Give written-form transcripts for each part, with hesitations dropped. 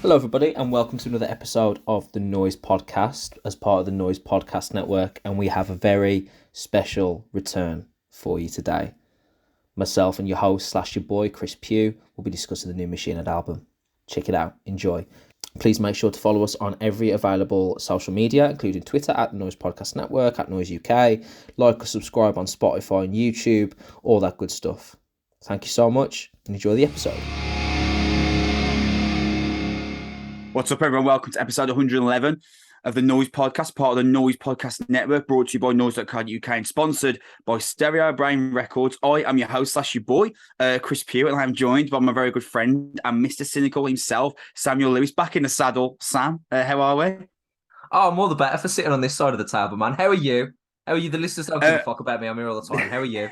Hello, everybody, and welcome to another episode of the Noizze podcast as part of the Noizze Podcast Network. And we have a very special return for you today. Myself and your host / your boy, Chris Pugh, will be discussing the new Machine Head album. Check it out. Enjoy. Please make sure to follow us on every available social media, including Twitter at the Noizze Podcast Network, at Noizze UK. Like or subscribe on Spotify and YouTube, all that good stuff. Thank you so much and enjoy the episode. What's up, everyone? Welcome to episode 111 of the Noizze Podcast, part of the Noizze Podcast Network, brought to you by Noizze.co.uk and sponsored by Stereo Brain Records. I am your host / your boy, Chris Pugh, and I am joined by my very good friend and Mr. Cynical himself, Samuel Lewis, back in the saddle. Sam, how are we? Oh, I'm all the better for sitting on this side of the table, man. How are you? How are you? The listeners don't give a fuck about me. I'm here all the time. How are you?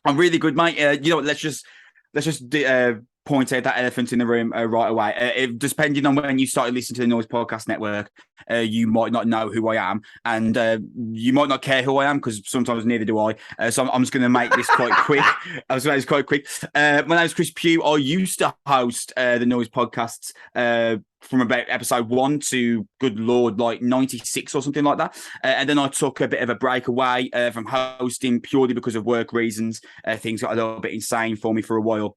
I'm really good, mate. You know what? Let's just point out that elephant in the room right away. Depending on when you started listening to the Noizze Podcast Network, you might not know who I am, and you might not care who I am because sometimes neither do I. So I'm just going to make this quite quick. My name is Chris Pugh. I used to host the Noizze Podcasts from about episode 1 to, good Lord, like 96 or something like that. And then I took a bit of a break away from hosting purely because of work reasons. Things got a little bit insane for me for a while.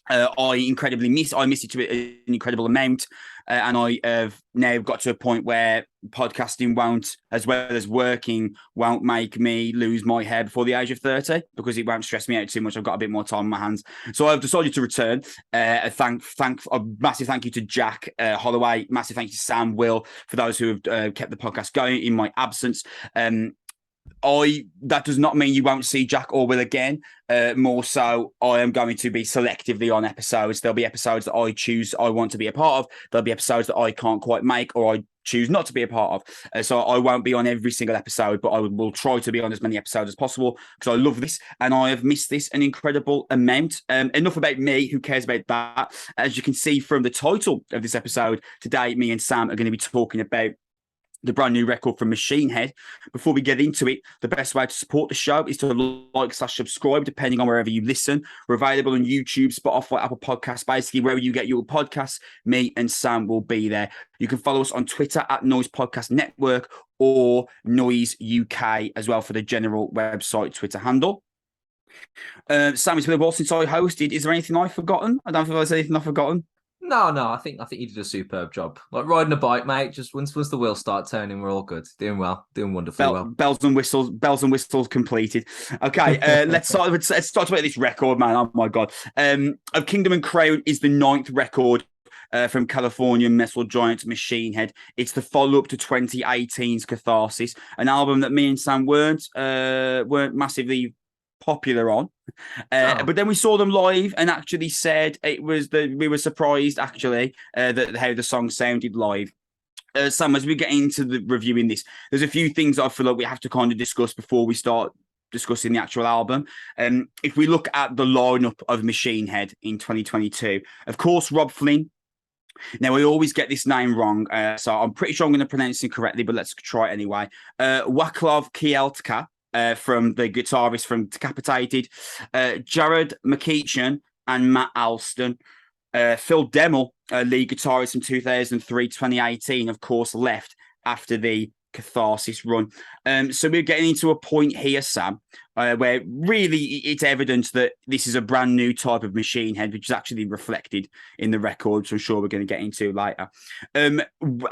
I miss it to an incredible amount, and I have now got to a point where podcasting won't, as well as working, won't make me lose my hair before the age of 30 because it won't stress me out too much. I've got a bit more time on my hands, so I've decided to return. A massive thank you to Jack Holloway, massive thank you to Sam, Will, for those who have kept the podcast going in my absence. That does not mean you won't see Jack or Will again. More so, I am going to be selectively on episodes. There'll be episodes that I want to be a part of. There'll be episodes that I can't quite make or I choose not to be a part of. So I won't be on every single episode, but I will try to be on as many episodes as possible because I love this and I have missed this an incredible amount. Enough about me. Who cares about that? As you can see from the title of this episode, today me and Sam are going to be talking about the brand new record from Machine Head. Before we get into it, the best way to support the show is to like / subscribe, depending on wherever you listen. We're available on YouTube, Spotify, Apple Podcasts, basically wherever you get your podcasts. Me and Sam will be there. You can follow us on Twitter at Noizze Podcast Network or Noizze UK as well for the general website Twitter handle. Sam, it's been a while since I hosted. Is there anything I've forgotten? I don't think there's anything I've forgotten. No, I think you did a superb job. Like riding a bike, mate. Just once the wheels start turning, we're all good. Doing well, doing wonderfully well. Bells and whistles completed. Okay, let's start with this record, man. Oh my god. Of Kingdom and Crown is the 9th record from California metal giant Machine Head. It's the follow-up to 2018's Catharsis, an album that me and Sam weren't massively popular on. But then we saw them live and actually said we were surprised actually that how the song sounded live. Sam, as we get into the reviewing this, there's a few things that I feel like we have to kind of discuss before we start discussing the actual album. If we look at the lineup of Machine Head in 2022, of course, Rob Flynn. Now, I always get this name wrong, so I'm pretty sure I'm going to pronounce it correctly, but let's try it anyway. Waclav Kieltka, from the guitarist from Decapitated, Jared McEachin and Matt Alston. Phil Demmel, lead guitarist from 2003-2018, of course, left after the Catharsis run. So we're getting into a point here, Sam, where really it's evident that this is a brand new type of Machine Head, which is actually reflected in the record, which I'm sure we're going to get into later.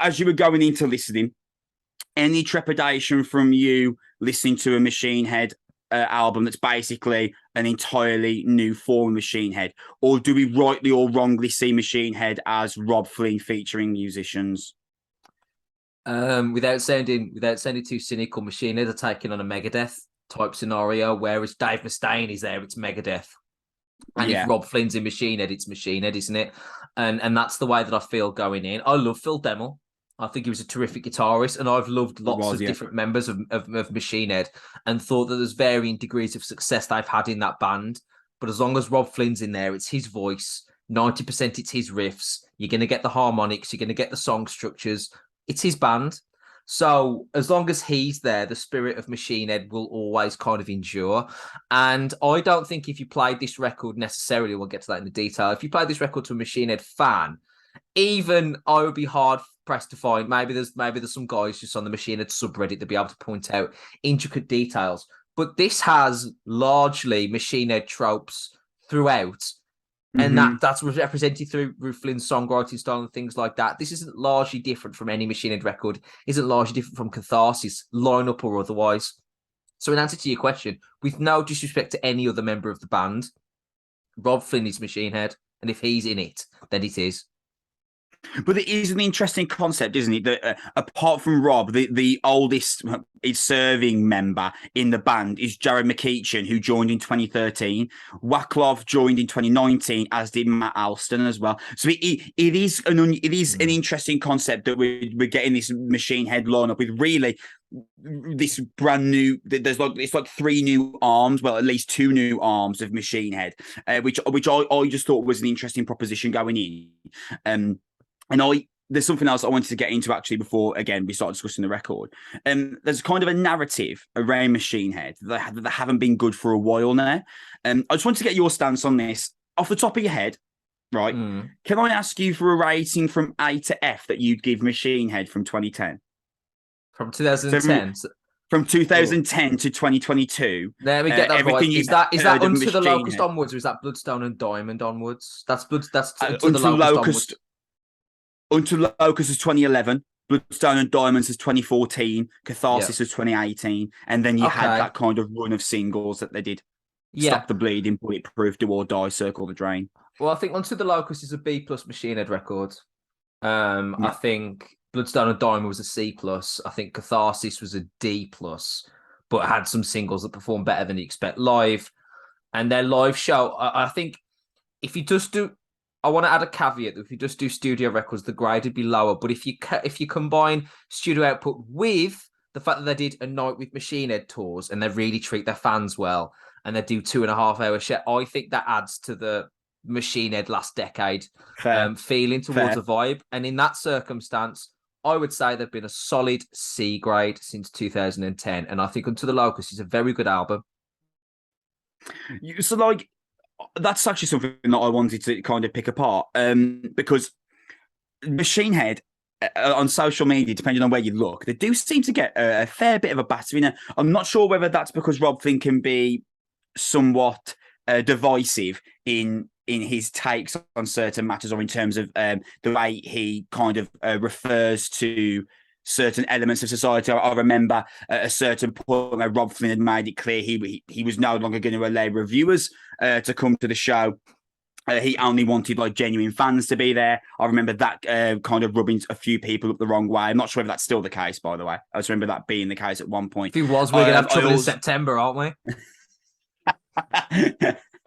As you were going into listening, any trepidation from you listening to a Machine Head album that's basically an entirely new form of Machine Head? Or do we rightly or wrongly see Machine Head as Rob Flynn featuring musicians? Without sounding too cynical, Machine Head are taking on a Megadeth type scenario, whereas Dave Mustaine is there, it's Megadeth. And if Rob Flynn's in Machine Head, it's Machine Head, isn't it? And that's the way that I feel going in. I love Phil Demmel. I think he was a terrific guitarist, and I've loved lots of different members of Machine Head and thought that there's varying degrees of success they've had in that band. But as long as Rob Flynn's in there, it's his voice. 90% it's his riffs. You're going to get the harmonics. You're going to get the song structures. It's his band. So as long as he's there, the spirit of Machine Head will always kind of endure. And I don't think if you played this record necessarily, we'll get to that in the detail, if you played this record to a Machine Head fan, even I would be hard pressed to find. Maybe there's some guys just on the Machine Head subreddit to be able to point out intricate details. But this has largely Machine Head tropes throughout. And that's represented through Ruth Flynn's songwriting style and things like that. This isn't largely different from any Machine Head record. Isn't largely different from Catharsis, lineup or otherwise. So in answer to your question, with no disrespect to any other member of the band, Rob Flynn is Machine Head. And if he's in it, then it is. But it is an interesting concept, isn't it? That apart from Rob, the oldest serving member in the band is Jared McEachin, who joined in 2013. Waclav joined in 2019, as did Matt Alston as well. So it is an interesting concept that we're getting this Machine Head lineup with really this brand new. It's like 3 new arms, well, at least 2 new arms of Machine Head, which I just thought was an interesting proposition going in. And there's something else I wanted to get into actually before, again, we start discussing the record. There's kind of a narrative around Machine Head that haven't been good for a while now. I just want to get your stance on this. Off the top of your head, right, can I ask you for a rating from A to F that you'd give Machine Head from 2010? From 2010? From 2010 to 2022. Let me get that right. Is that Unto the Locust onwards, or is that Bloodstone and Diamond onwards? That's Unto the Locust onwards. Unto Locust is 2011, Bloodstone and Diamonds is 2014, Catharsis is 2018, and then you had that kind of run of singles that they did. Stop the Bleeding, Bulletproof, Do or Die, Circle the Drain. Well, I think Unto the Locust is a B+ Machine Head record. I think Bloodstone and Diamond was a C+. I think Catharsis was a D+, but had some singles that performed better than you expect live. And their live show, I think if you just do... I want to add a caveat that if you just do studio records, the grade would be lower. But if you combine studio output with the fact that they did a Night with Machine Head tours and they really treat their fans well and they do 2.5-hour show, I think that adds to the Machine Head last decade feeling towards a vibe. And in that circumstance, I would say they've been a solid C grade since 2010. And I think Unto the Locust is a very good album. So, like, that's actually something that I wanted to kind of pick apart because Machine Head on social media, depending on where you look, they do seem to get a fair bit of a battering. Now, I'm not sure whether that's because Rob Flynn can be somewhat divisive in his takes on certain matters, or in terms of the way he kind of refers to certain elements of society. I remember at a certain point where Rob Flynn had made it clear he was no longer going to allow reviewers to come to the show. He only wanted like genuine fans to be there. I remember that kind of rubbing a few people up the wrong way. I'm not sure if that's still the case, by the way. I just remember that being the case at one point. If he was, we're going to have trouble in September, aren't we?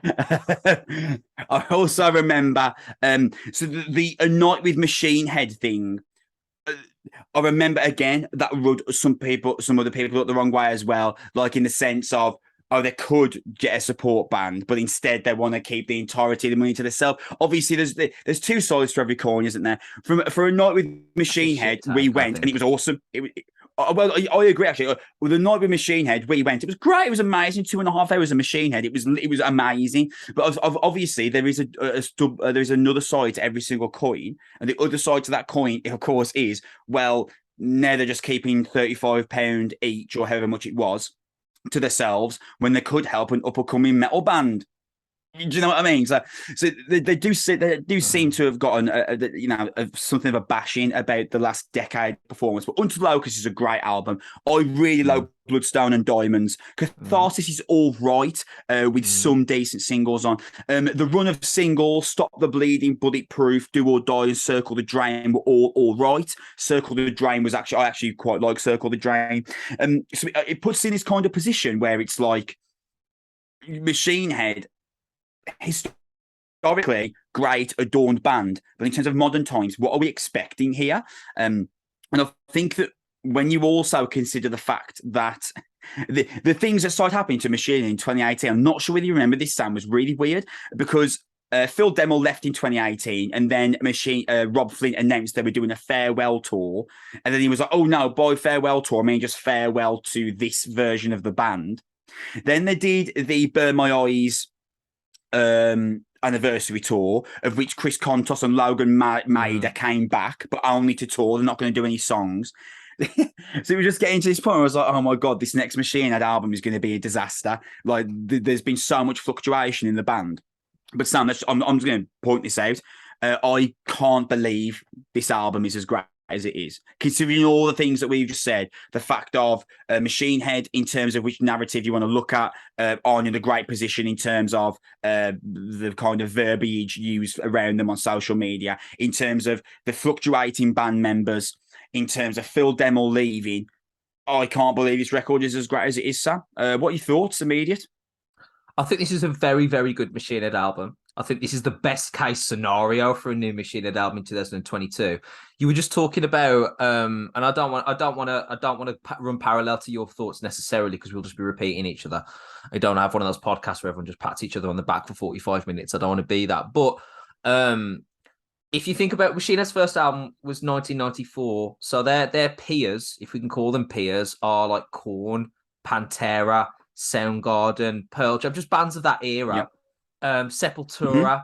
I also remember so the A Night with Machine Head thing. I remember again that rubbed some other people up the wrong way as well, like in the sense of, oh, they could get a support band, but instead they want to keep the entirety of the money to themselves. Obviously, there's 2 sides to every coin, isn't there? For A Night with Machine Head, we went and it was awesome. Well, I agree actually. With A Night with Machine Head, we went. It was great. It was amazing. 2.5 hours of Machine Head. It was amazing. But obviously, there is another side to every single coin, and the other side to that coin, of course, is, well, now they're just keeping £35 each or however much it was to themselves when they could help an up and coming metal band. Do you know what I mean? So they do seem to have gotten something of a bashing about the last decade performance. But Unto the Locust is a great album. I really love Bloodstone and Diamonds. Catharsis is all right with some decent singles on. The run of singles, Stop the Bleeding, Bulletproof, Do or Die, and Circle the Drain were all right. Circle the Drain was I actually quite like Circle the Drain. So it puts in this kind of position where it's like Machine Head, historically great adorned band, but in terms of modern times, what are we expecting here? And I think that when you also consider the fact that the things that started happening to Machine in 2018, I'm not sure whether you remember this, Sam, was really weird because Phil Demmel left in 2018, and then Rob Flynn announced they were doing a farewell tour, and then he was like, "Oh no, by farewell tour, I mean just farewell to this version of the band." Then they did the Burn My Eyes anniversary tour, of which Chris Kontos and Logan Maida came back, but only to tour. They're not going to do any songs. So we just getting to this point where I was like, oh my God, this next Machine Head album is going to be a disaster. Like, there's been so much fluctuation in the band. But Sam, I'm just going to point this out. I can't believe this album is as great as it is, considering all the things that we've just said. The fact of Machine Head, in terms of which narrative you want to look at, are in a great position in terms of the kind of verbiage used around them on social media, in terms of the fluctuating band members, in terms of Phil Demmel leaving. I can't believe this record is as great as it is, Sam. What are your thoughts, immediate? I think this is a very, very good Machine Head album. I think this is the best case scenario for a new Machine Head album in 2022. You were just talking about, and I don't want to run parallel to your thoughts necessarily, because we'll just be repeating each other. I don't have one of those podcasts where everyone just pats each other on the back for 45 minutes. I don't want to be that. But if you think about Machine Head's first album was 1994, so their peers, if we can call them peers, are like Korn, Pantera, Soundgarden, Pearl Jam, just bands of that era. Yep. Sepultura.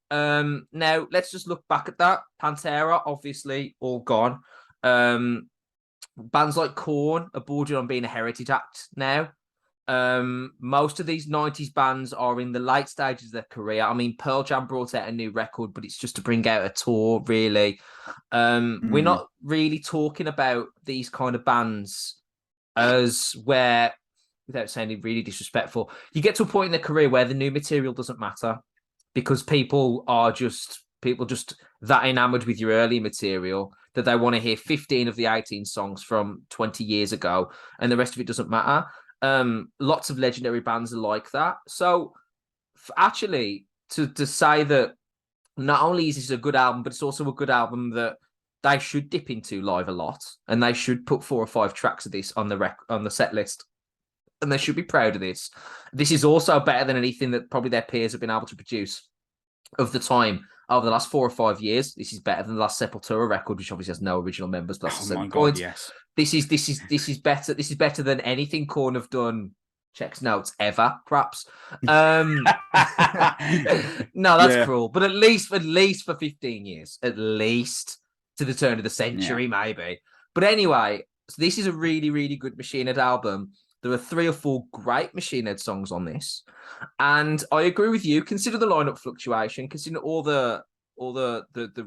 Now let's just look back at that. Pantera, obviously, all gone. Bands like Korn are bordering on being a heritage act now. Most of these 90s bands are in the late stages of their career. I mean, Pearl Jam brought out a new record, but it's just to bring out a tour, really. We're not really talking about these kind of bands as where, without sounding really disrespectful, you get to a point in their career where the new material doesn't matter, because people just that enamored with your early material that they want to hear 15 of the 18 songs from 20 years ago, and the rest of it doesn't matter. Lots of legendary bands are like that. So actually, to say that not only is this a good album, but it's also a good album that they should dip into live a lot, and they should put 4 or 5 tracks of this on the set list. And they should be proud of this. This is also better than anything that probably their peers have been able to produce of the time over the last 4 or 5 years. This is better than the last Sepultura record, which obviously has no original members. But that's my God, yes. This is better. This is better than anything Korn have done. Checks notes ever, perhaps. No, that's cruel. But at least for 15 years, at least to the turn of the century, maybe. But anyway, so this is a really, really good Machine Head album. There are 3 or 4 great Machine Head songs on this, and I agree with you. Consider the lineup fluctuation, consider all the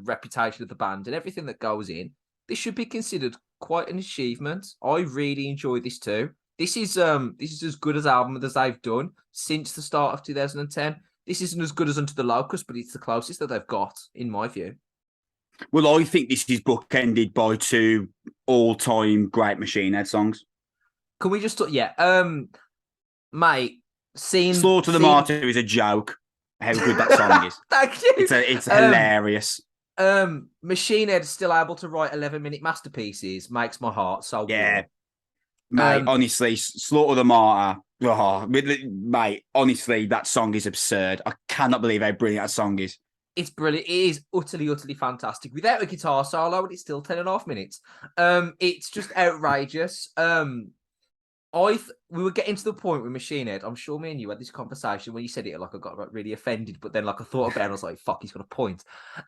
reputation of the band and everything that goes in. This should be considered quite an achievement. I really enjoy this too. This is as good as album as they've done since the start of 2010. This isn't as good as Under the Locust, but it's the closest that they've got, in my view. Well, I think this is bookended by 2 all-time great Machine Head songs. Can we just talk? Yeah, mate. Slaughter the Martyr is a joke. How good that song is. Thank you. It's hilarious. Machine Head still able to write 11-minute masterpieces makes my heart so warm. Mate, honestly, Slaughter the Martyr. Oh, mate, honestly, that song is absurd. I cannot believe how brilliant that song is. It's brilliant. It is utterly, utterly fantastic. Without a guitar solo, and it's still 10.5 minutes. It's just outrageous. We were getting to the point with Machine Head. I'm sure me and you had this conversation when you said it. Like, I got really offended, but then I thought about it and I was like, "Fuck, he's got a point."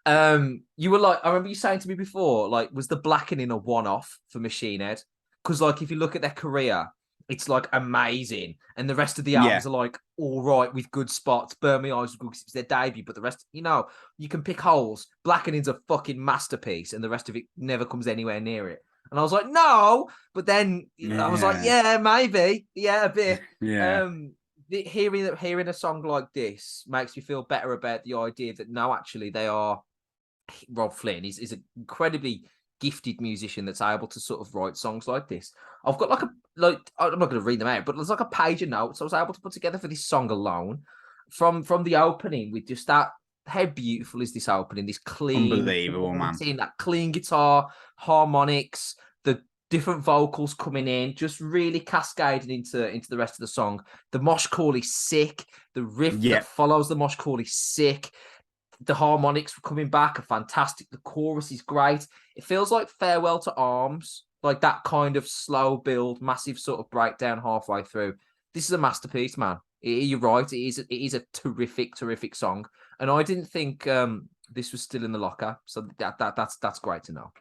You were like, I remember you saying to me before, like, was the Blackening a one-off for Machine Head? Because like, if you look at their career, it's like amazing, and the rest of the albums are like all right with good spots. Burn My Eyes was good because it's their debut, but the rest, you can pick holes. Blackening's a fucking masterpiece, and the rest of it never comes anywhere near it. And I was like, no, but then I was like, yeah, maybe, yeah, a bit. Hearing a song like this makes me feel better about the idea that no, actually, they are. Rob Flynn is an incredibly gifted musician that's able to sort of write songs like this. I've got I'm not going to read them out, but there's like a page of notes I was able to put together for this song alone, from the opening, with just that. How beautiful is this opening? This clean, unbelievable, man. That clean guitar, harmonics, the different vocals coming in, just really cascading into the rest of the song. The mosh call is sick. The riff that follows the mosh call is sick. The harmonics coming back are fantastic. The chorus is great. It feels like Farewell to Arms, like that kind of slow build, massive sort of breakdown halfway through. This is a masterpiece, man. You're right. It is a terrific, terrific song. and I didn't think this was still in the locker. So that's great to know.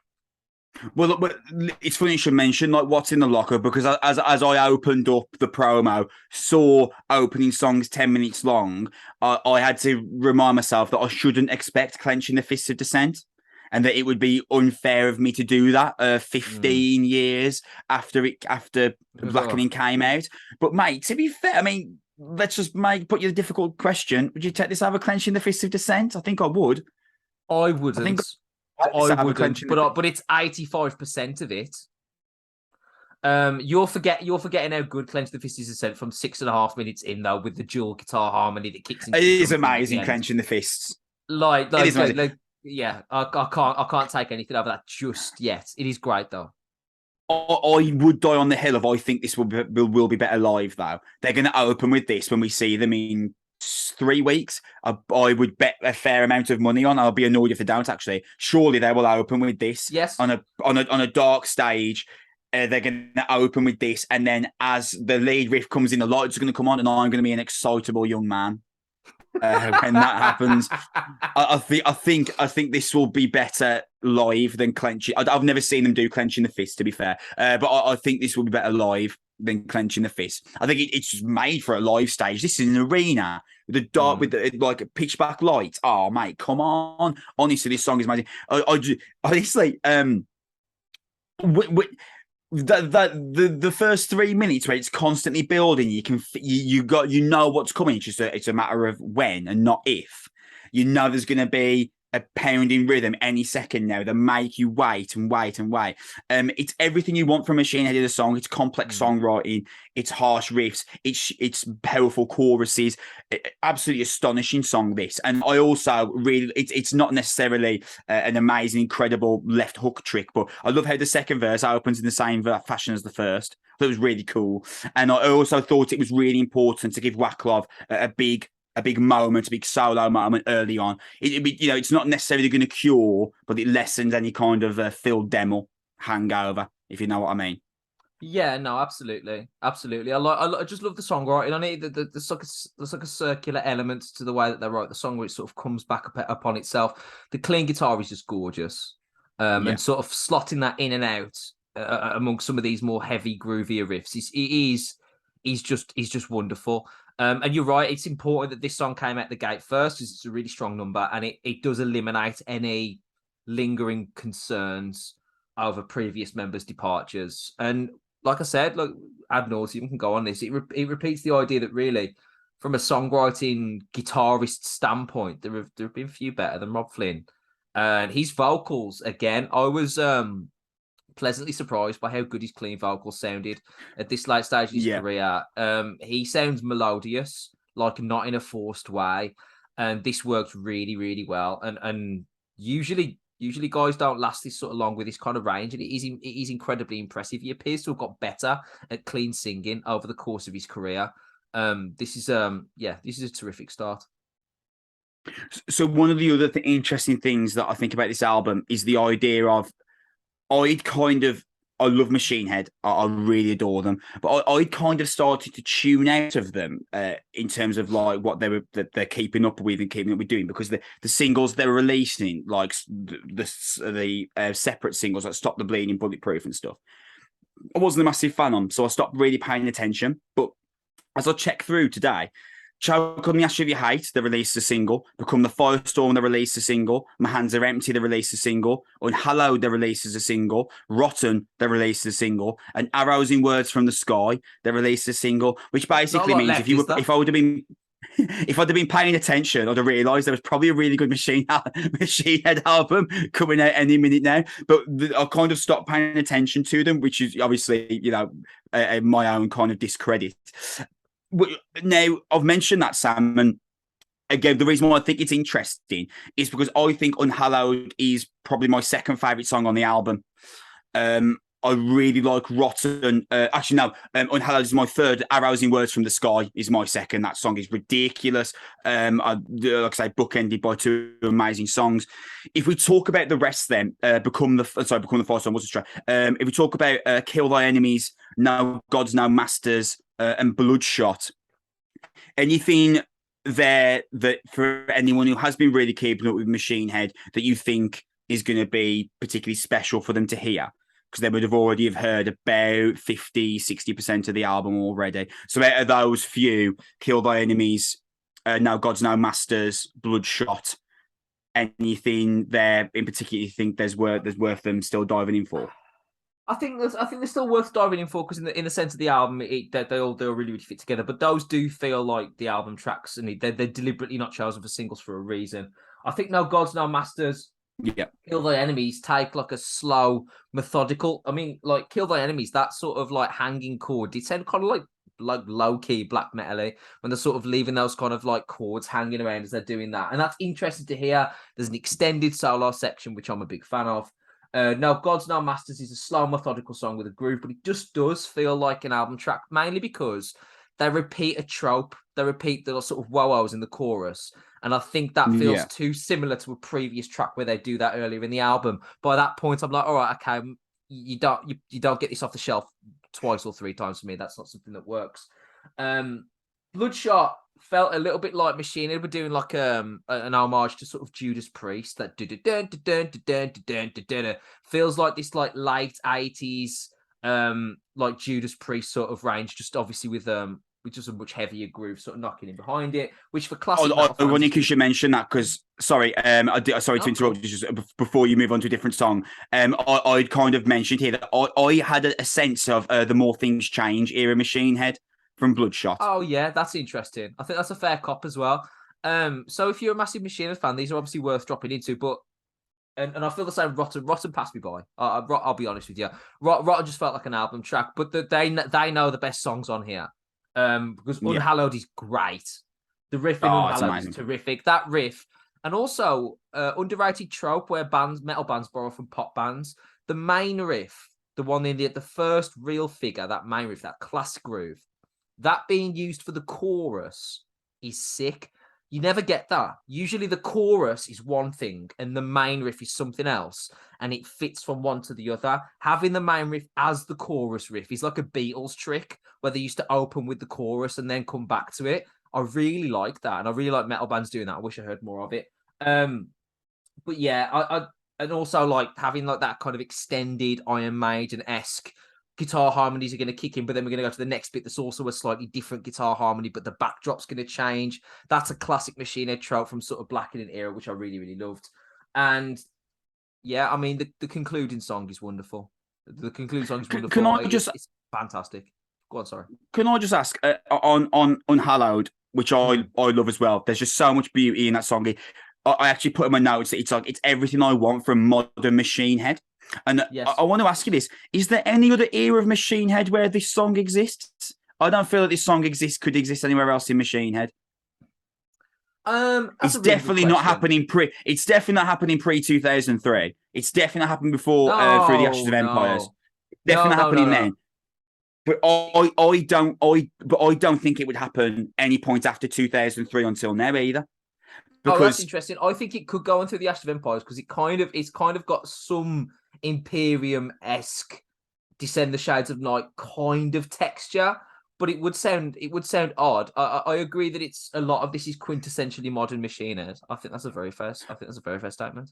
Well, but it's funny you should mention like what's in the locker, because as I opened up the promo, saw opening songs 10 minutes long, I had to remind myself that I shouldn't expect Clenching the Fists of Dissent, and that it would be unfair of me to do that 15 years after Blackening came out. But mate, to be fair, I mean, let's just put you a difficult question. Would you take this over Clenching the Fists of Dissent? I think I would. I wouldn't. I wouldn't, but it's 85% of it. You're forgetting how good Clench the Fist is sent from 6.5 minutes in though, with the dual guitar harmony that kicks in. It is amazing, Clenching the Fists. Like, yeah, I can't take anything over that just yet. It is great though. I would die on the hill if I think this will be better live though. They're going to open with this when we see them in 3 weeks. I would bet a fair amount of money on. I'll be annoyed if they don't. Actually, surely they will open with this. Yes, on a dark stage. They're going to open with this, and then as the lead riff comes in, the lights are going to come on, and I'm going to be an excitable young man when that happens. I think this will be better live than Clenching. I've never seen them do Clenching the Fist, to be fair, but I think this will be better live than Clenching the Fist. I think it's just made for a live stage. This is an arena with the dark, with the like pitch black lights. Oh mate, come on! Honestly, this song is amazing. Honestly, the first 3 minutes where it's constantly building, you know what's coming. It's a matter of when and not if. You know there's going to be a pounding rhythm any second now that make you wait and wait and wait. It's everything you want from Machine Head of the song. It's complex songwriting, it's harsh riffs, it's powerful choruses. Absolutely astonishing song, this. And I also really, it's not necessarily an amazing, incredible left hook trick, but I love how the second verse opens in the same fashion as the first. That was really cool. And I also thought it was really important to give Waclav a big moment, a big solo moment early on. It's not necessarily going to cure, but it lessens any kind of Phil Demmel hangover, if you know what I mean. Yeah, no, absolutely. I just love the songwriting on it. There's like a circular element to the way that they wrote the song, where it sort of comes back upon itself. The clean guitar is just gorgeous, and sort of slotting that in and out among some of these more heavy, groovier riffs. He's just wonderful. And you're right, it's important that this song came out the gate first, because it's a really strong number, and it does eliminate any lingering concerns over previous members' departures. And like I said, look, ad nauseum can go on this. It repeats the idea that really, from a songwriting guitarist standpoint, there have been few better than Rob Flynn. And his vocals, again, I was pleasantly surprised by how good his clean vocals sounded at this late stage of his career. He sounds melodious, like not in a forced way, and this works really, really well. And usually guys don't last this sort of long with this kind of range, and it is incredibly impressive. He appears to have got better at clean singing over the course of his career. This is a terrific start. So one of the other interesting things that I think about this album is the idea of, I love Machine Head. I really adore them, but I kind of started to tune out of them in terms of like what they're keeping up with and keeping up with doing, because the singles they're releasing, like the separate singles like Stop the Bleeding, Bulletproof and stuff, I wasn't a massive fan on, so I stopped really paying attention. But as I check through today, Choke on the Ash of Your Hate, they released a single. Become the Firestorm, they released a single. My Hands Are Empty, they released a single. Unhallowed, they released a single. Rotten, they released a single. And Arrows in Words from the Sky, they released a single. Which basically means if I'd have been paying attention, I'd have realised there was probably a really good Machine Head album coming out any minute now. But I kind of stopped paying attention to them, which is obviously, my own kind of discredit. Now, I've mentioned that, Sam, and again, the reason why I think it's interesting is because I think Unhallowed is probably my second favourite song on the album. I really like Rotten. Unhallowed is my third. Arrows in Words from the Sky is my second. That song is ridiculous. Like I say, bookended by two amazing songs. If we talk about the rest, then Become the Firestorm was a track. If we talk about Kill Thy Enemies, No Gods, No Masters, and Bloodshot, anything there that for anyone who has been really keeping up with Machine Head that you think is going to be particularly special for them to hear? Because they would have already have heard about 50, 60% of the album already. So out of those few, Kill Thy Enemies, No Gods, No Masters, Bloodshot, anything there in particular you think there's worth them still diving in for? I think they're still worth diving in for because in the sense of the album, they all really, really fit together. But those do feel like the album tracks, and they're deliberately not chosen for singles for a reason. I think No Gods, No Masters, Kill Thy Enemies take like a slow, methodical. I mean, like Kill Thy Enemies, that sort of like hanging chord. It sound kind of like low key black metal when they're sort of leaving those kind of like chords hanging around as they're doing that, and that's interesting to hear. There's an extended solo section which I'm a big fan of. No Gods, No Masters is a slow, methodical song with a groove, but it just does feel like an album track, mainly because they repeat a trope. They repeat the sort of whoa-ohs in the chorus. And I think that feels too similar to a previous track where they do that earlier in the album. By that point, I'm like, all right, okay, you don't get this off the shelf twice or three times for me. That's not something that works. Bloodshot felt a little bit like Machine Head were doing like an homage to sort of Judas Priest. That feels like this like late 80s like Judas Priest sort of range, just obviously with just a much heavier groove sort of knocking in behind it, which for classic metal fans, ironic you should mention that because sorry to interrupt you just before you move on to a different song. I'd kind of mentioned here that I had a sense of the More Things Change era Machine Head from Bloodshot. Oh yeah, that's interesting. I think that's a fair cop as well. So if you're a massive Machine Head fan, these are obviously worth dropping into, but and I feel the same. Rotten passed me by. I'll be honest with you. Rotten just felt like an album track, but they know the best songs on here. Because Unhallowed is great. The riff in Unhallowed is terrific. That riff, and also underrated trope where metal bands borrow from pop bands. The main riff, the one in the first real figure, that main riff, that classic groove, that being used for the chorus is sick. You never get that. Usually the chorus is one thing and the main riff is something else, and it fits from one to the other. Having the main riff as the chorus riff is like a Beatles trick where they used to open with the chorus and then come back to it. I really like that, and I really like metal bands doing that. I wish I heard more of it. But yeah, I and also like having like that kind of extended Iron Maiden-esque guitar harmonies are going to kick in, but then we're going to go to the next bit that's also a slightly different guitar harmony, but the backdrop's going to change. That's a classic Machine Head trope from sort of Blackening era, which I really, really loved. And yeah, I mean, the concluding song is wonderful. The concluding song is wonderful. Can I just... It's fantastic. Go on, sorry. Can I just ask, on Unhallowed, which I love as well, there's just so much beauty in that song. I actually put in my notes that it's everything I want from modern Machine Head. And yes. I want to ask you this: is there any other era of Machine Head where this song exists? I don't feel that this song could exist anywhere else in Machine Head. It's definitely not happening pre. It's definitely not happening pre 2003. It's definitely not happening before Through the Ashes of Empires. Definitely not happening then. But I don't think it would happen any point after 2003 until now either. Because... Oh, that's interesting. I think it could go on Through the Ashes of Empires because it's kind of got some Imperium-esque Descend the Shades of Night kind of texture, but it would sound odd. I agree that it's a lot of this is quintessentially modern Machine Head. I think that's a very fair statement.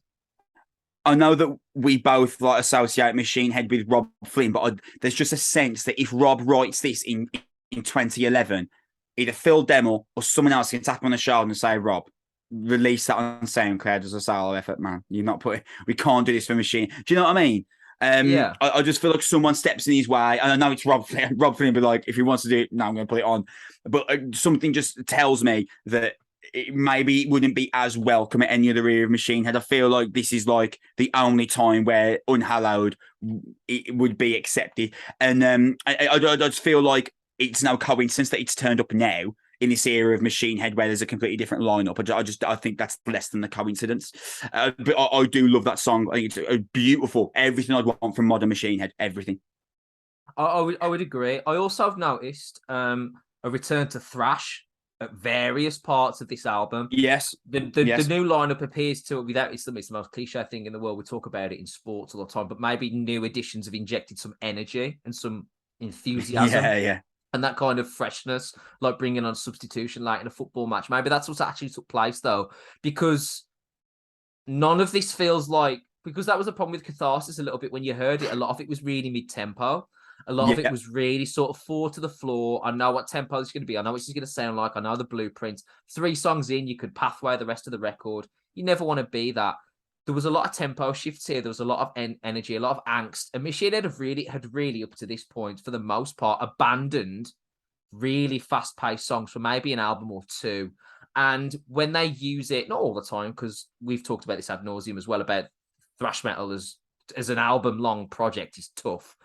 I know that we both like associate Machine Head with Rob Flynn, but there's just a sense that if Rob writes this in 2011, either Phil Demmel or someone else can tap him on the shoulder and say, Rob, release that on SoundCloud as a solo effort, man. We can't do this for Machine. Do you know what I mean? Yeah. I just feel like someone steps in his way, and I know it's Rob Flynn, but like, if he wants to do it, no, I'm going to put it on. But something just tells me that maybe it wouldn't be as welcome at any other era of Machine Head. I feel like this is like the only time where Unhallowed it would be accepted. And I just feel like it's no coincidence that it's turned up now in this era of Machine Head where there's a completely different lineup. I think that's less than the coincidence. But I do love that song. I think it's beautiful. Everything I'd want from modern Machine Head. Everything. I would agree. I also have noticed a return to thrash at various parts of this album. Yes. The new lineup appears to, without it's the most cliche thing in the world. We talk about it in sports all the time, but maybe new additions have injected some energy and some enthusiasm. Yeah. and that kind of freshness, like bringing on substitution late in a football match. Maybe that's what actually took place, though, because none of this feels like, because that was the problem with Catharsis a little bit when you heard it. A lot of it was really mid-tempo. A lot of it was really sort of 4 to the floor. I know what tempo it's going to be. I know what it's going to sound like. I know the blueprint. 3 songs in, you could pathway the rest of the record. You never want to be that. There was a lot of tempo shifts here. There was a lot of energy, a lot of angst. And Machine Head had really, up to this point, for the most part, abandoned really fast-paced songs for maybe an album or 2. And when they use it, not all the time, because we've talked about this ad nauseum as well, about thrash metal as an album-long project is tough.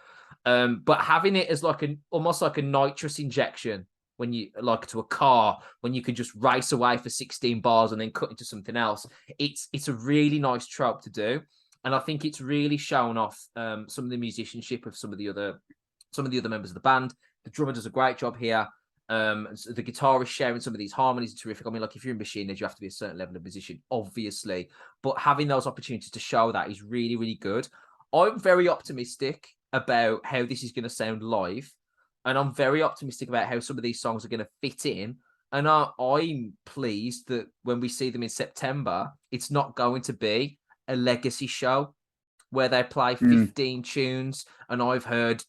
But having it as like almost like a nitrous injection when you like to a car, when you can just race away for 16 bars and then cut into something else, it's a really nice trope to do. And I think it's really shown off some of the musicianship of some of the other members of the band. The drummer does a great job here. The guitarist sharing some of these harmonies are terrific. I mean, like, if you're in Machine Head, you have to be a certain level of musician, obviously. But having those opportunities to show that is really, really good. I'm very optimistic about how this is going to sound live. And I'm very optimistic about how some of these songs are going to fit in. And I'm pleased that when we see them in September, it's not going to be a legacy show where they play 15 tunes and I've heard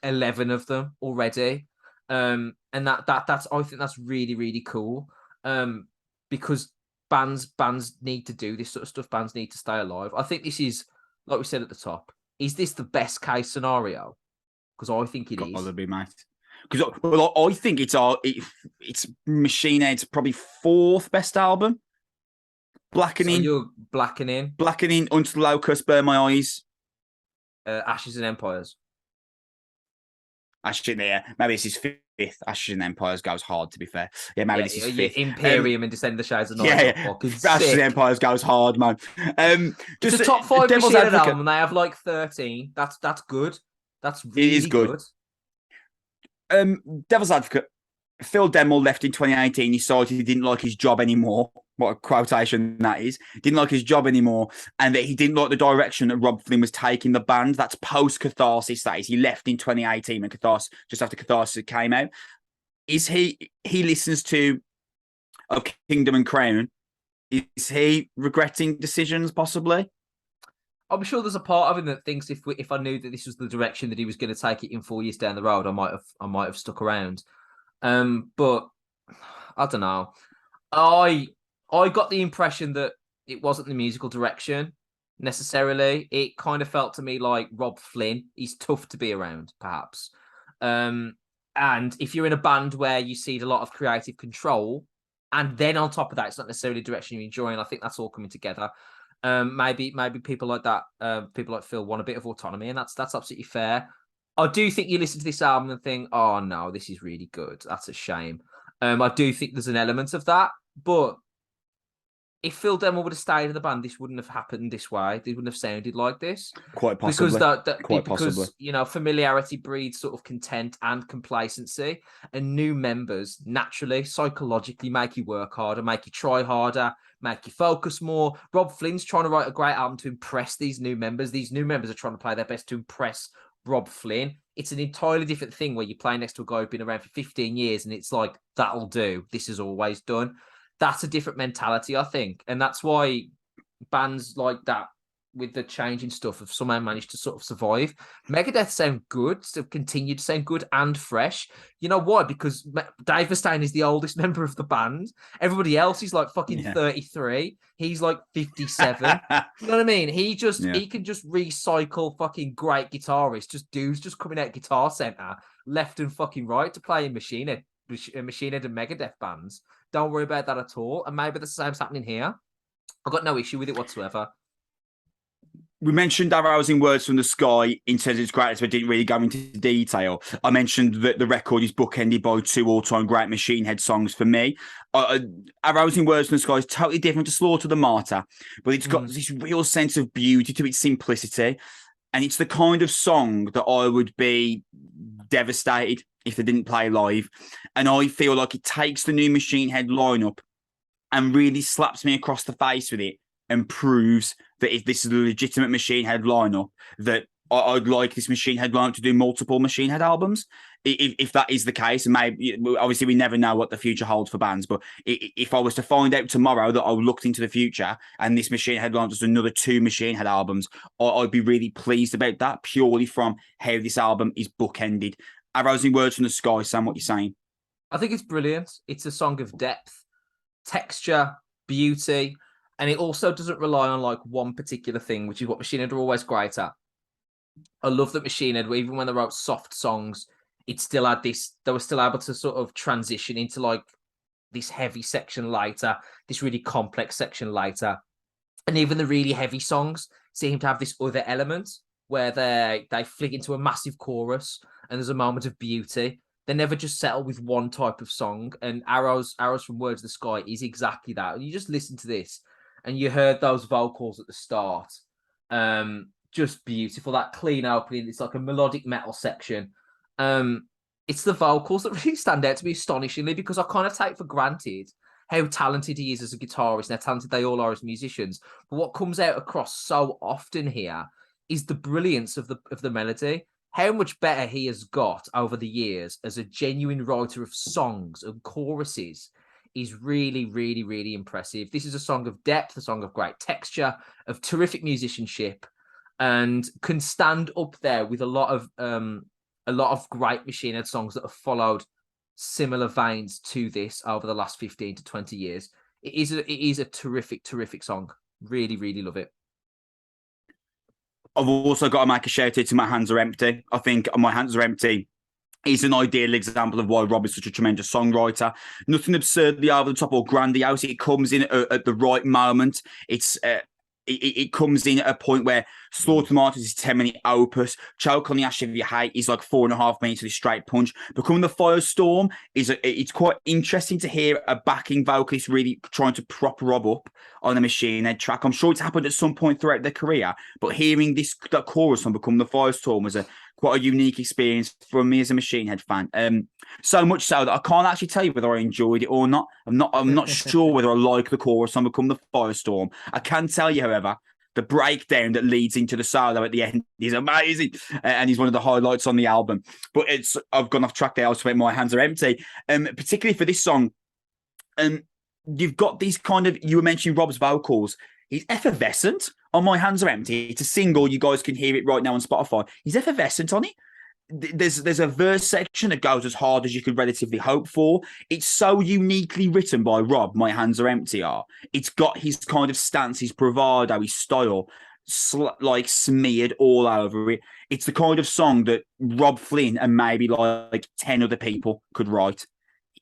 11 of them already. And that's I think that's really, really cool. Because bands need to do this sort of stuff. Bands need to stay alive. I think this is, like we said at the top, is this the best case scenario? Because I think it is. Gotta be, mate. Because I think it's Machine Head's probably 4th best album. Blackening. So you're blackening. Blackening, Unto the Locust, Burn My Eyes. Ashes and Empires. Ashes, yeah. Maybe it's his 5th. Ashes and Empires goes hard, to be fair. Yeah, maybe this is 5th. Imperium and Descend the Shades of Night. Yeah. Ashes and Empires goes hard, man. Just the top 5 Machine Head album, and they have like 13. That's good. That's really it is good. Devil's Advocate. Phil Demmel left in 2018. He decided he didn't like his job anymore. What a quotation that is. Didn't like his job anymore. And that he didn't like the direction that Rob Flynn was taking the band. That's post-Catharsis, that is. He left in 2018 when Catharsis, just after Catharsis came out. He listens to Of Kingdom and Crown. Is he regretting decisions, possibly? I'm sure there's a part of him that thinks if I knew that this was the direction that he was going to take it in 4 years down the road, I might have stuck around. But I don't know. I got the impression that it wasn't the musical direction necessarily. It kind of felt to me like Rob Flynn. He's tough to be around, perhaps. And if you're in a band where you see a lot of creative control, and then on top of that, it's not necessarily the direction you're enjoying, I think that's all coming together. Maybe people like that, people like Phil, want a bit of autonomy, and that's absolutely fair. I do think you listen to this album and think, oh no, this is really good. That's a shame. I do think there's an element of that, but if Phil Demmel would have stayed in the band, this wouldn't have happened this way. They wouldn't have sounded like this. Quite possibly. Because possibly. You know, familiarity breeds sort of content and complacency, and new members naturally, psychologically make you work harder, make you try harder, make you focus more. Rob Flynn's trying to write a great album to impress these new members. These new members are trying to play their best to impress Rob Flynn. It's an entirely different thing where you play next to a guy who's been around for 15 years and it's like, that'll do. This is always done. That's a different mentality, I think. And that's why bands like that, with the changing stuff, have somehow managed to sort of survive. Megadeth sound good, still continue to sound good and fresh. You know why? Because Dave Mustaine is the oldest member of the band. Everybody else is like fucking 33. He's like 57. You know what I mean? He can just recycle fucking great guitarists, just dudes just coming out Guitar Center left and fucking right to play in Machine Head and Megadeth bands. Don't worry about that at all. And maybe the same's happening here. I've got no issue with it whatsoever. We mentioned Arrows in Words from the Sky in terms of its greatness, but didn't really go into detail. I mentioned that the record is bookended by 2 all-time great Machine Head songs for me. Arrows in Words from the Sky is totally different to Slaughter the Martyr, but it's got this real sense of beauty to its simplicity. And it's the kind of song that I would be devastated if they didn't play live. And I feel like it takes the new Machine Head lineup and really slaps me across the face with it and proves that if this is a legitimate Machine Head lineup, that I'd like this Machine Head lineup to do multiple Machine Head albums. if that is the case, and maybe obviously we never know what the future holds for bands, but if I was to find out tomorrow that I looked into the future and this Machine Head launched another 2 Machine Head albums, I'd be really pleased about that, purely from how this album is bookended. Arrows in Words from the Sky, Sam, what you're saying? I think it's brilliant. It's a song of depth, texture, beauty, and it also doesn't rely on like one particular thing, which is what Machine Head are always great at. I love that Machine Head, even when they wrote soft songs, it still had this, they were still able to sort of transition into like this heavy section later, this really complex section later. And even the really heavy songs seem to have this other element where they flick into a massive chorus and there's a moment of beauty. They never just settle with one type of song. And Arrows from Words of the Sky is exactly that. And you just listen to this and you heard those vocals at the start. Just beautiful. That clean opening. It's like a melodic metal section. It's the vocals that really stand out to me astonishingly, because I kind of take for granted how talented he is as a guitarist and how talented they all are as musicians. But what comes out across so often here is the brilliance of the melody. How much better he has got over the years as a genuine writer of songs and choruses is really, really, really impressive. This is a song of depth, a song of great texture, of terrific musicianship, and can stand up there with a lot of great Machine Head songs that have followed similar veins to this over the last 15 to 20 years. It is a terrific, terrific song. Really, really love it. I've also got to make a shout out to My Hands Are Empty. I think My Hands Are Empty is an ideal example of why Rob is such a tremendous songwriter. Nothing absurdly over the top or grandiose. It comes in at the right moment. It comes in at a point where Slaughter Martyrs is 10-minute opus. Choke on the Ash of Your Hate is like 4.5 minutes of a straight punch. Becoming the Firestorm it's quite interesting to hear a backing vocalist really trying to prop Rob up on a Machine Head track. I'm sure it's happened at some point throughout their career, but hearing that chorus on Become the Firestorm was quite a unique experience for me as a Machine Head fan. So much so that I can't actually tell you whether I enjoyed it or not. I'm not sure whether I like the chorus on Become the Firestorm. I can tell you, however, the breakdown that leads into the solo at the end is amazing, and he's one of the highlights on the album. But I've gone off track there. I was saying My Hands Are Empty, particularly for this song. You've got these kind of, you were mentioning Rob's vocals. He's effervescent on My Hands Are Empty. It's a single. You guys can hear it right now on Spotify. He's effervescent on it. There's a verse section that goes as hard as you could relatively hope for. It's so uniquely written by Rob, My Hands Are Empty are. It's got his kind of stance, his bravado, his style, like smeared all over it. It's the kind of song that Rob Flynn and maybe like 10 other people could write.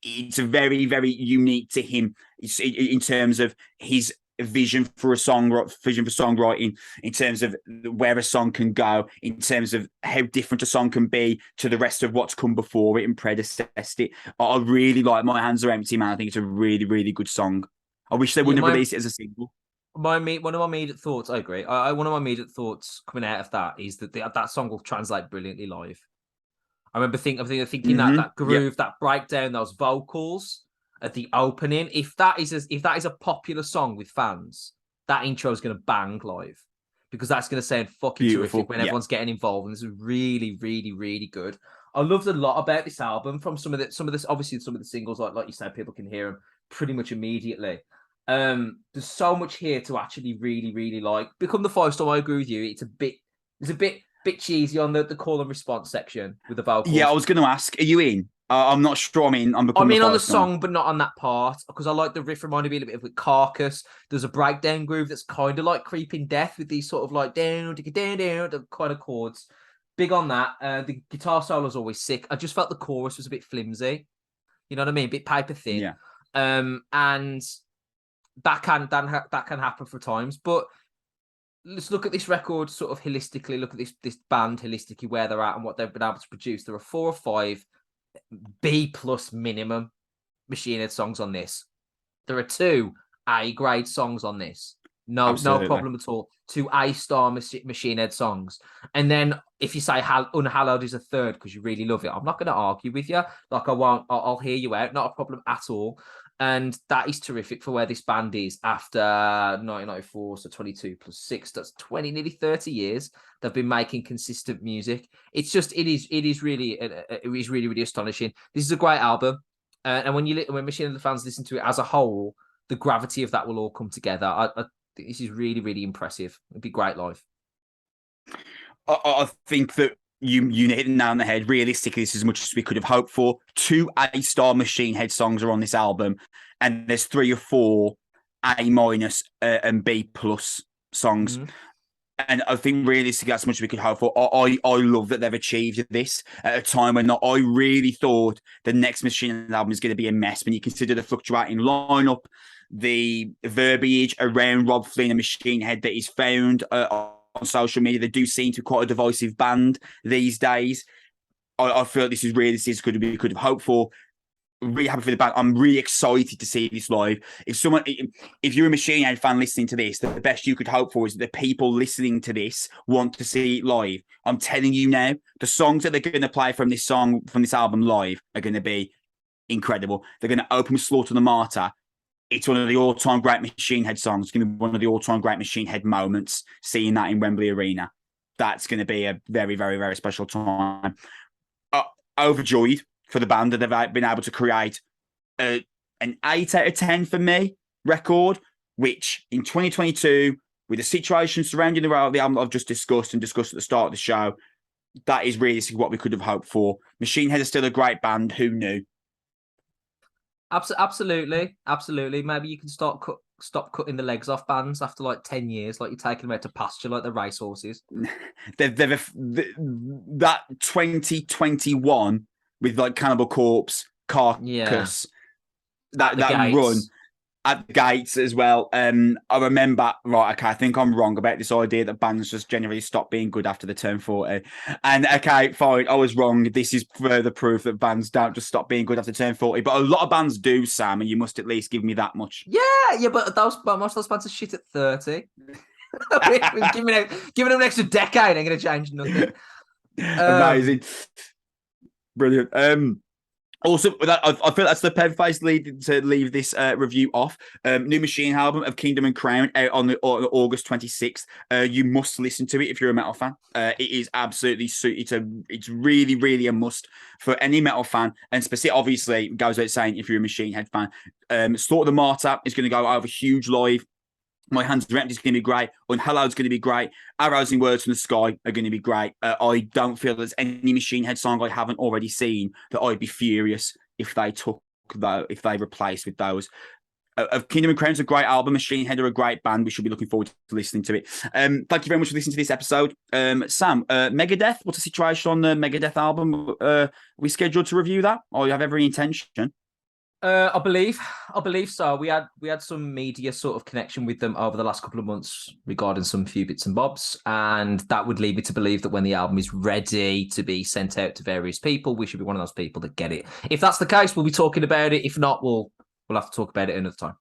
It's very, very unique to him in terms of his vision for songwriting, in terms of where a song can go, in terms of how different a song can be to the rest of what's come before it and predecessed it. I really like My Hands Are Empty, man. I think it's a really, really good song. I wish they wouldn't have released it as a single. One of my immediate thoughts, I agree. One of my immediate thoughts coming out of that is that that song will translate brilliantly live. I remember thinking that groove, that breakdown, those vocals at the opening. If that is a popular song with fans, that intro is going to bang live, because that's going to sound fucking beautiful, terrific when everyone's getting involved. And this is really, really, really good. I loved a lot about this album from some of this. Obviously, some of the singles, like you said, people can hear them pretty much immediately. There's so much here to actually really, really like. Become the Firestorm, I agree with you. It's a bit cheesy on the call and response section with the vocals. Yeah, I was going to ask, are you in? I'm not sure. I'm on the song, but not on that part, because I like the riff. Reminded me a little bit of Carcass. There's a breakdown groove that's kind of like Creeping Death with these sort of like down, the kind of chords. Big on that. The guitar solo is always sick. I just felt the chorus was a bit flimsy. You know what I mean? A bit paper thin. Yeah. And that can happen for times, but let's look at this record sort of holistically. Look at this band holistically, where they're at and what they've been able to produce. There are 4 or 5 B+ minimum Machine Head songs on this. There are 2 A grade songs on this. No problem at all. 2 A-star Machine Head songs. And then if you say Unhallowed is a 3rd because you really love it, I'm not going to argue with you. Like, I'll hear you out. Not a problem at all. And that is terrific for where this band is after 1994, so 22 plus 6, that's 20, nearly 30 years. They've been making consistent music. It is really astonishing. This is a great album. And when Machine Head fans listen to it as a whole, the gravity of that will all come together. This is really, really impressive. It'd be great live. I think that you hit it nail on the head. Realistically, this is as much as we could have hoped for. 2 A-star Machine Head songs are on this album, and there's 3 or 4 A- and B+ songs. Mm-hmm. And I think realistically, that's as much as we could hope for. I love that they've achieved this at a time when I really thought the next Machine Head album is going to be a mess. When you consider the fluctuating lineup, the verbiage around Rob Flynn and Machine Head that is found on social media, they do seem to be quite a divisive band these days. I feel this is really as good as we could have hoped for. Really happy for the band. I'm really excited to see this live. If you're a Machine Head fan listening to this, the best you could hope for is that the people listening to this want to see it live. I'm telling you now, the songs that they're going to play from this album live are going to be incredible. They're going to open with Slaughter the Martyr. It's one of the all-time great Machine Head songs. It's going to be one of the all-time great Machine Head moments, seeing that in Wembley Arena. That's going to be a very, very, very special time. Overjoyed for the band that they've been able to create an 8 out of 10 for me record, which in 2022, with the situation surrounding the album that I've just discussed at the start of the show, that is really what we could have hoped for. Machine Head is still a great band. Who knew? Absolutely. Maybe you can stop cutting the legs off bands after like 10 years, like you're taking them out to pasture like the racehorses. That 2021 with like Cannibal Corpse, Carcass, that run at the gates as well. I remember, right, okay, I think I'm wrong about this idea that bands just generally stop being good after they turn 40. And okay, fine, I was wrong. This is further proof that bands don't just stop being good after turn 40. But a lot of bands do, Sam, and you must at least give me that much. Yeah, but most of those bands are shit at 30. giving them an extra decade ain't going to change nothing. Amazing. Brilliant. Also, I feel that's the perfect place to leave this review off. New Machine album of Kingdom and Crown out on August 26th. You must listen to it if you're a metal fan. It is absolutely it's really, really a must for any metal fan, and specifically, obviously, it goes without saying if you're a Machine Head fan. Slaughter the Martyr is going to go over huge live. My Hands Are Empty is going to be great. Unhallowed is going to be great. Arrows and Words from the Sky are going to be great. I don't feel there's any Machine Head song I haven't already seen that I'd be furious if they replaced with those. Of Kingdom and Crown's a great album. Machine Head are a great band. We should be looking forward to listening to it. Thank you very much for listening to this episode. Sam, Megadeth, what's the situation on the Megadeth album? Are we scheduled to review that? Or you have every intention? I believe so. We had some media sort of connection with them over the last couple of months regarding some few bits and bobs, and that would lead me to believe that when the album is ready to be sent out to various people, we should be one of those people that get it. If that's the case, we'll be talking about it. If not, we'll have to talk about it another time.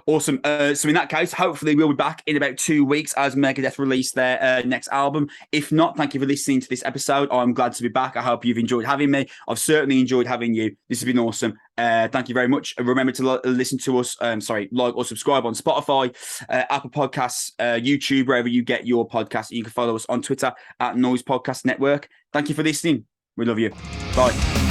Awesome. So in that case, hopefully we'll be back in about 2 weeks as Megadeth release their next album. If not, thank you for listening to this episode. I'm glad to be back. I hope you've enjoyed having me. I've certainly enjoyed having you. This has been awesome. Thank you very much. Remember to listen to us, like or subscribe on Spotify, Apple Podcasts, YouTube, wherever you get your podcast. You can follow us on Twitter at Noizze Podcast Network. Thank you for listening. We love you. Bye.